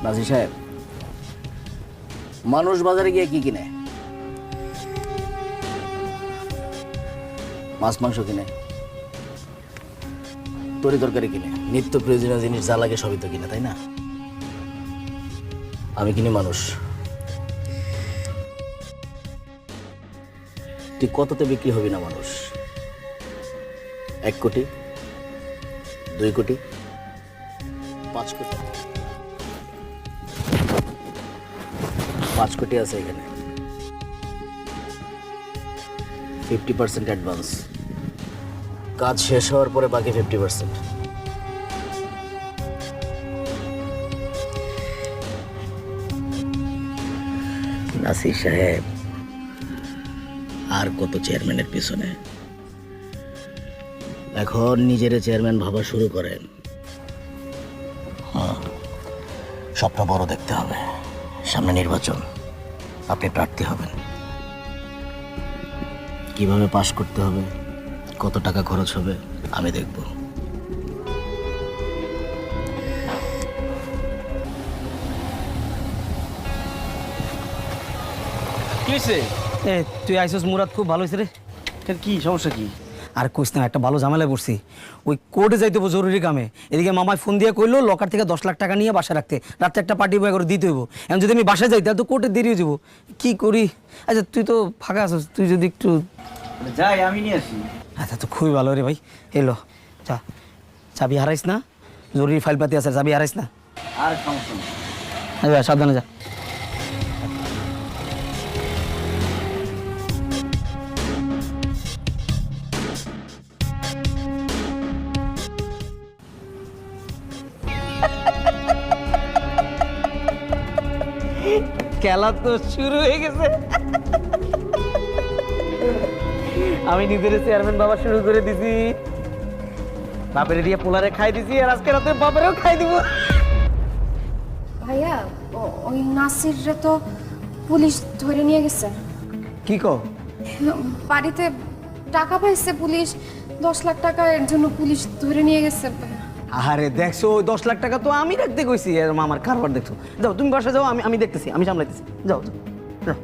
নাজির সাহেব, মানুষ বাজারে গিয়ে কি কিনে? মাছ মাংস কিনে, তরি তরকারি কিনে, নিত্য প্রয়োজনীয় জিনিস যা লাগে সবই তো কিনে, তাই না? আমি কিনি মানুষ। তুই কততে বিক্রি হবি না মানুষ? 1 কোটি, 2 কোটি, 5 কোটি? 5 কোটি আছে এখানে। 50% অ্যাডভান্স, কাজ শেষ হওয়ার পরে বাকি 50%। নাসির সাহেব, আর কত চেয়ারম্যানের পিছনে? এখন নিজের চেয়ারম্যান ভাবা শুরু করেন। স্বপ্ন বড় দেখতে হবে। সামনে নির্বাচন, আপনি প্রার্থী হবেন। কিভাবে পাশ করতে হবে, কত টাকা খরচ হবে আমি দেখব। কি হয়েছে? এ তুই আইসস মুরাদ, খুব ভালো হয়েছে রে। কি সমস্যা কি? আর কইস না, একটা ভালো ঝামেলায় পড়ছি। ওই কোর্টে যাইতে হবো জরুরি কামে। এদিকে মামায় ফোন দিয়ে কইলো লকার থেকে 10 লাখ টাকা নিয়ে বাসায় রাখতে, রাত্রে একটা পার্টি বয় করে দিতে হইব। এখন যদি আমি বাসায় যাই তাহলে তো কোর্টে দেরি হয়ে যাবো। কি করি? আচ্ছা তুই তো ফাঁকা আছিস, তুই যদি একটু যাই, আমি নিয়ে আসি। আচ্ছা তো খুবই ভালো রে ভাই। এলো যা, চাবি হারাইস না, জরুরি ফাইল পাতি আছে, চাবি হারাইস না। আর সমস্যা নেই। আচ্ছা সাবধানে যা। খেলা তো শুরু হয়ে গেছে। আমি নিজের চেয়ারম্যান বাবা শুরু করে দিছি, বাপের দিয়ে পোলারে খাই দিছি, আর আজকে রাতে বাপেরও খাই দিব। ভাইয়া, ওই নাসিররে তো পুলিশ ধরে নিয়ে গেছে। কি কো? বাড়িতে টাকা পাইছে পুলিশ, 10 লাখ টাকা, এর জন্য পুলিশ ধরে নিয়ে গেছে। আরে দেখছো, ওই 10 লাখ টাকা তো আমি রাখতে কইছি, আর আমার কারবার দেখছো। যাও তুমি বাসা যাও, আমি দেখতেছি, আমি সামলাইতেছি। যাও যাও যাও।